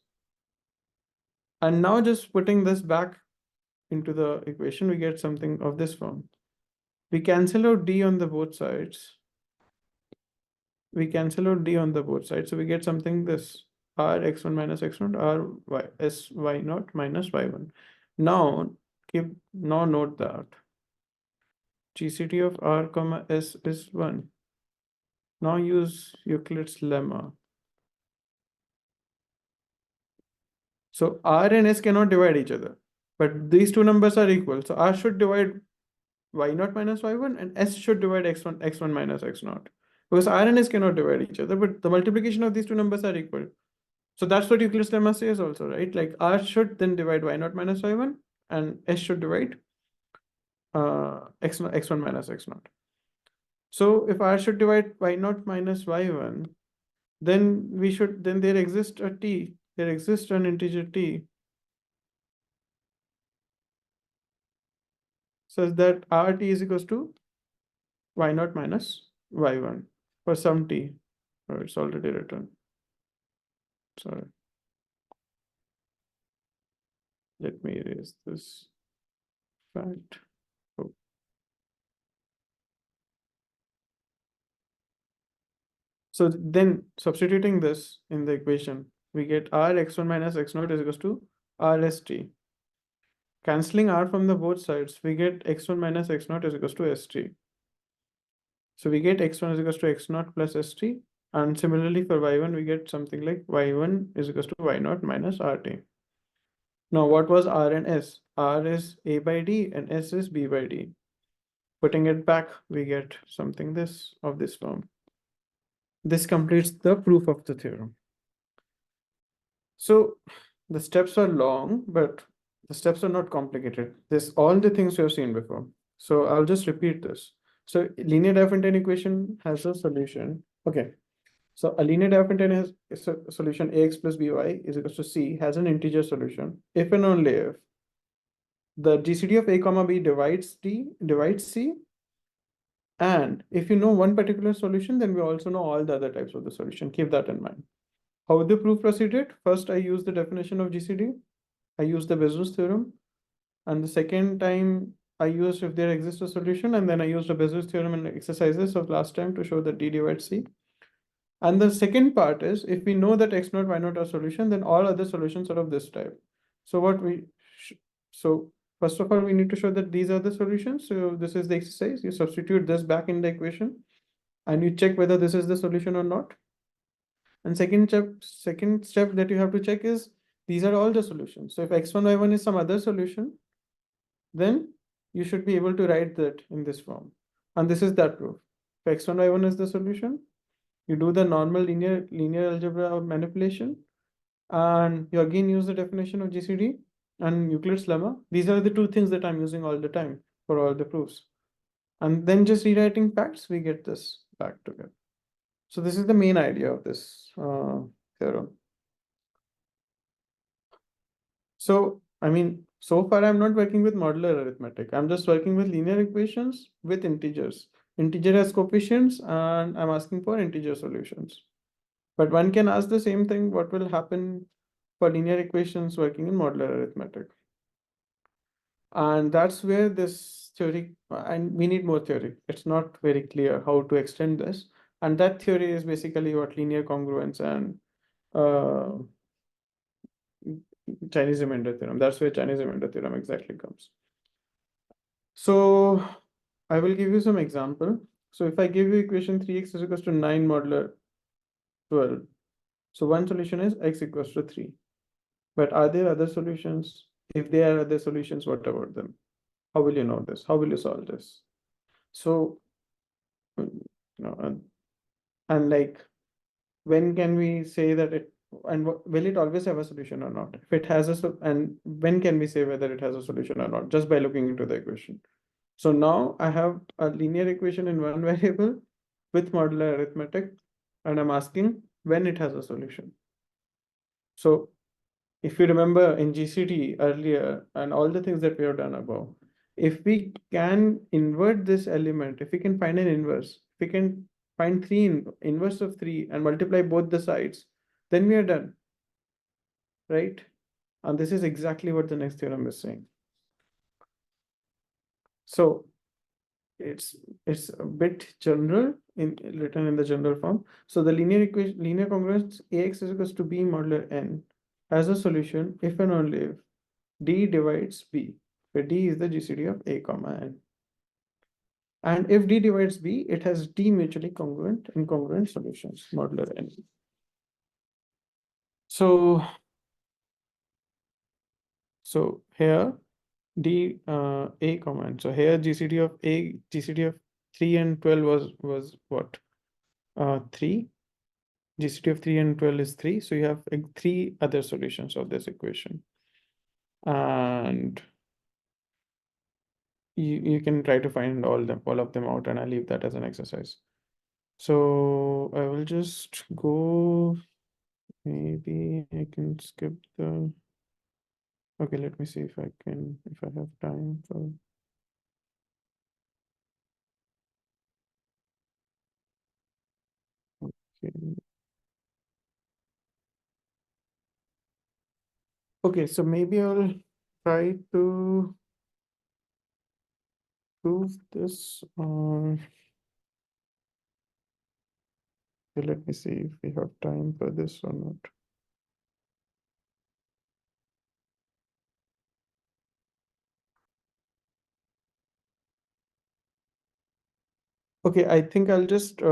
And now just putting this back into the equation, we get something of this form. We cancel out D on the both sides. So we get something this r x1 minus x naught r y s y naught minus y1. Now note that GCD of r comma s is 1. Now use Euclid's lemma. So R and S cannot divide each other, but these two numbers are equal. So R should divide y0 minus y1 and S should divide x1 minus x0. Because R and S cannot divide each other, but the multiplication of these two numbers are equal. So that's what Euclid's lemma says also, right? Like R should then divide y0 minus y1 and S should divide x1 minus x0. So if R should divide y0 minus y1, then there exists a t, there exists an integer t such that RT is equals to y0 minus y1 for some t. Oh, it's already written. Sorry. Let me erase this fact. Oh. So then substituting this in the equation, we get R x1 minus x0 is equals to RST. Cancelling R from the both sides, we get x1 minus x0 is equals to ST. So we get x1 is equals to x0 plus ST. And similarly for y1, we get something like y1 is equals to y0 minus RT. Now, what was R and S? R is A by D and S is B by D. Putting it back, we get something of this form. This completes the proof of the theorem. So the steps are long, but the steps are not complicated. This all the things you have seen before. So I'll just repeat this. So linear Diophantine equation has a solution. Okay. So a linear Diophantine has a solution ax plus by is equals to c has an integer solution if and only if the GCD of a comma b divides c, and if you know one particular solution, then we also know all the other types of the solution. Keep that in mind. How the proof proceeded? First, I used the definition of GCD. I used the Bezo's theorem, and the second time I used if there exists a solution, and then I used the Bezo's theorem in exercises of last time to show that D divides C. And the second part is if we know that x0, y0 are solution, then all other solutions are of this type. So so first of all, we need to show that these are the solutions. So this is the exercise. You substitute this back in the equation and you check whether this is the solution or not. And second step that you have to check is these are all the solutions. So if x1, y1 is some other solution, then you should be able to write that in this form. And this is that proof. If x1, y1 is the solution, you do the normal linear algebra manipulation, and you again use the definition of GCD and Euclid's lemma. These are the two things that I'm using all the time for all the proofs. And then just rewriting facts, we get this back together. So this is the main idea of this theorem. So, I mean, so far I'm not working with modular arithmetic. I'm just working with linear equations with integers. Integer has coefficients and I'm asking for integer solutions. But one can ask the same thing, what will happen for linear equations working in modular arithmetic? And that's where this theory, and we need more theory. It's not very clear how to extend this. And that theory is basically what linear congruence and Chinese remainder theorem. That's where Chinese remainder theorem exactly comes. So I will give you some example. So if I give you equation 3x is equals to 9 modular 12. So one solution is x equals to 3. But are there other solutions? If there are other solutions, what about them? How will you know this? How will you solve this? So, and like, when can we say that it, and will it always have a solution or not? If it has and when can we say whether it has a solution or not? Just by looking into the equation. So now I have a linear equation in one variable with modular arithmetic, and I'm asking when it has a solution. So if you remember in GCD earlier and all the things that we have done above, if we can invert this element, if we can find an inverse, if we can find inverse of 3 and multiply both the sides, then we are done, right? And this is exactly what the next theorem is saying. So it's a bit general written in the general form. So the linear congruence ax is equals to b modular n has a solution if and only if D divides B, where D is the GCD of A comma N. And if D divides B, it has D mutually incongruent solutions, modular N. So So here a command. So here GCD of 3 and 12 was what? 3. GCD of 3 and 12 is 3. So you have three other solutions of this equation. And you can try to find all of them out, and I'll leave that as an exercise. So I will just go, maybe I can skip the, okay, let me see if I have time for, okay. Okay, so maybe I'll try to prove this. Okay, let me see if we have time for this or not. Okay, I think I'll just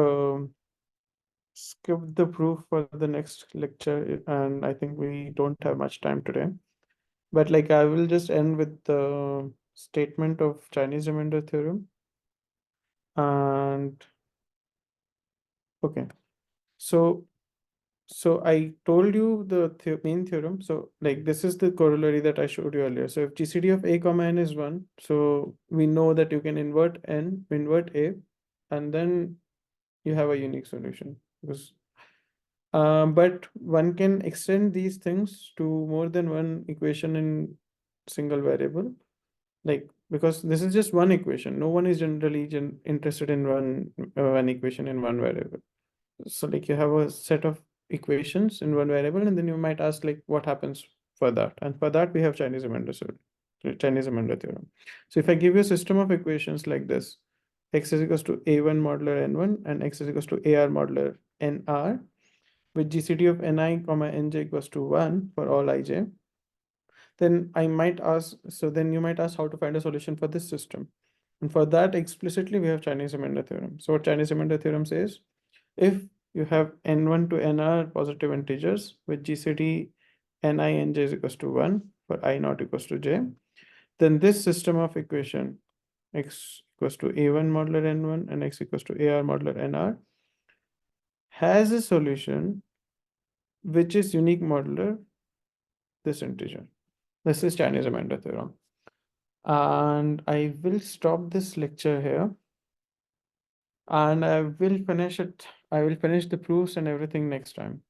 skip the proof for the next lecture, and I think we don't have much time today. But like I will just end with the statement of Chinese remainder theorem. And okay, so I told you the main theorem. So like this is the corollary that I showed you earlier. So if GCD of a comma n is 1, so we know that you can invert a, and then you have a unique solution. Because but one can extend these things to more than one equation in single variable. Like, because this is just one equation. No one is generally interested in one equation in one variable. So like you have a set of equations in one variable, and then you might ask like what happens for that. And for that we have Chinese remainder theorem. So if I give you a system of equations like this, x is equals to a1 modular n1 and x is equals to ar modular nr, with GCD of ni comma nj equals to 1 for all ij, then you might ask how to find a solution for this system. And for that, explicitly, we have Chinese remainder theorem. So what Chinese remainder theorem says, if you have n1 to nr positive integers with GCD ni nj is equals to 1 for I not equals to j, then this system of equation x equals to a1 modular n1 and x equals to ar modular nr has a solution which is unique modular this integer. This is Chinese remainder theorem. And I will stop this lecture here, and I will finish the proofs and everything next time.